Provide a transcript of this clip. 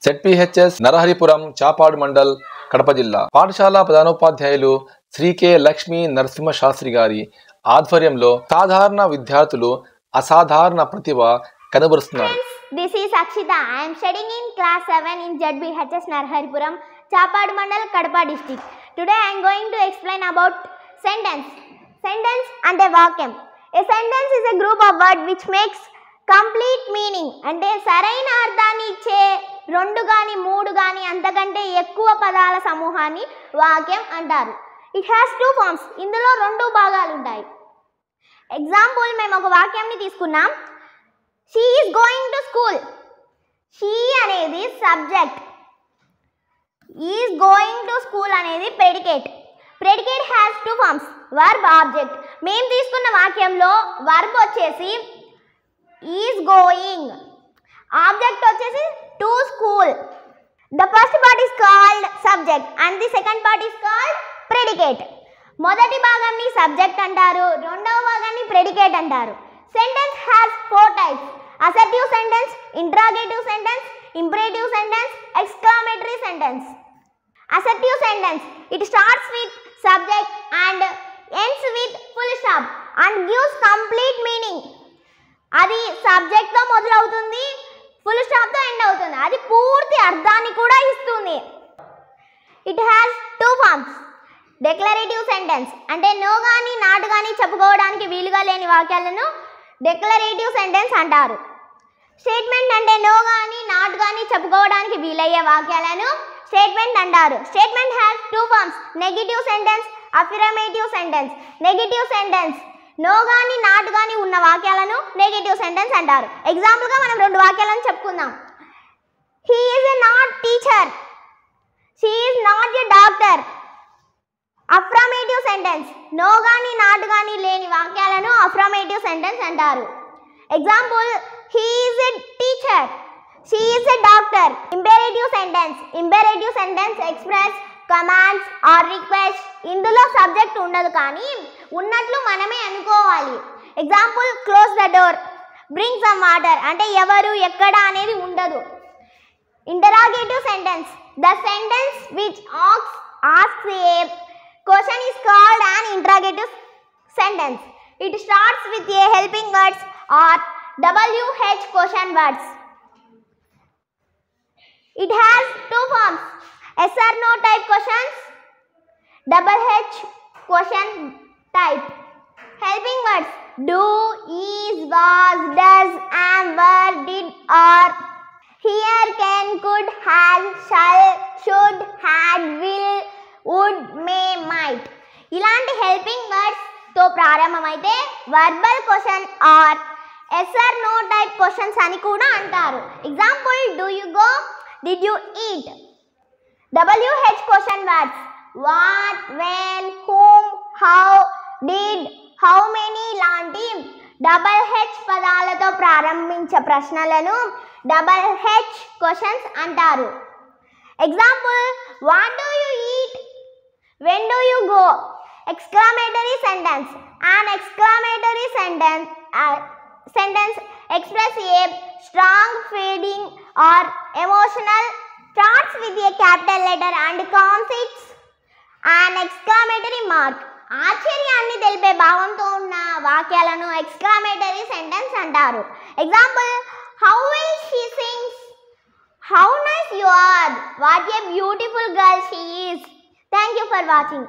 ZPHS నరహరిపురం చాపాడు మండల్ కడప జిల్లా పాఠశాల ప్రధానోపాధ్యాయులు శ్రీ కె లక్ష్మీ నరసింహ శాస్త్రి గారి ఆధ్వర్యంలో సాధారణ విద్యార్థులు అసాధారణ ప్రతిభ కనబరుస్తున్నారు. This is Akshita. I am studying in class 7 in ZPHS Narharipuram, Chapadu Mandal, Kadapa district. Today I am going to explain about sentence. Sentence and a vacuum. A sentence is a group of words which makes complete meaning. అంటే సరైన అర్థాన్ని ఇచ్చే రెండు గాని మూడు గాని అంతకంటే ఎక్కువ పదాల సమూహాన్ని వాక్యం అంటారు. It has two forms. ఇందులో రెండు భాగాలు ఉంటాయి. ఎగ్జాంపుల్ మేము ఒక వాక్యాన్ని తీసుకున్నాం. She is going to school. She అనేది subject, is going to school అనేది predicate. Predicate has two forms, verb, object. మేము తీసుకున్న వాక్యంలో వర్బ్ వచ్చేసి is going, ఆబ్జెక్ట్ వచ్చేసి to school. The first part is called subject and the second part is called predicate. మొదటి భాగాన్ని subject అంటారు, రెండవ భాగాన్ని ప్రెడికేట్ అంటారు. Sentence has four types: assertive sentence, interrogative sentence, imperative sentence, exclamatory sentence. Assertive sentence, it starts with subject and ends with full stop and gives complete meaning. అది subject తో మొదలవుతుంది, full stop తో end అవుతుంది. అది పూర్తి అర్థాన్ని కూడా ఇస్తుంది. It has two forms. Declarative sentence అంటే నో గాని నాట్ గాని చెప్పుకోవడానికి వీలుగా లేని వాక్యాలను డెక్లరేటివ్ సెంటెన్స్ అంటారు. స్టేట్మెంట్ అంటే నో గాని నాట్ గాని చెప్పుకోవడానికి వీలయ్యే వాక్యాలను స్టేట్మెంట్ అంటారు. Statement has two forms: negative sentence, affirmative sentence. Negative sentence no గాని నాట్ గాని ఉన్న వాక్యాలను నెగటివ్ సెంటెన్స్ అంటారు. ఎగ్జాంపుల్గా మనం రెండు వాక్యాలను చెప్పుకుందాం. He is a not teacher, she is not a doctor. Affirmative sentence no గాని నాట్ గాని లేని వాక్యాలను అఫర్మేటివ్ సెంటెన్స్ అంటారు. Example, he is a teacher, she is a doctor. Imperative sentence. Imperative sentence express commands or request. ఇందులో subject ఉండదు కానీ ఉన్నట్లు మనమే అనుకోవాలి. Example, close the door, bring some water. అంటే ఎవరు ఎక్కడ అనేది ఉండదు. Interrogative sentence, the sentence which asks a question is called an interrogative sentence. It starts with a helping words or WH question words. It has two forms: yes or no type questions, WH question type. Helping words: do, is, was, does, am, were, did, are. Here, can, could, has, shall, should, had, will, would, may, might. ఇలాంటి helping words తో ప్రారంభమైతే verbal question or yes or no type questions అని కూడా అంటారు. Example, do you go, did you eat. WH question words what, when, whom, how, did, how many లాంటి WH పదాలతో ప్రారంభించే ప్రశ్నలను WH క్వశ్చన్స్ అంటారు. Example, what do you eat, when do you go. Exclamatory sentence. An exclamatory sentence express a strong feeling or emotional, starts with a capital letter and consists an exclamatory mark. ఆశ్చర్యాన్ని తెలిపే భావంతో ఉన్న వాక్యాలను exclamatory sentence అంటారు. Example, how well she sings, how nice you are, what a beautiful girl she is. Thank you for watching.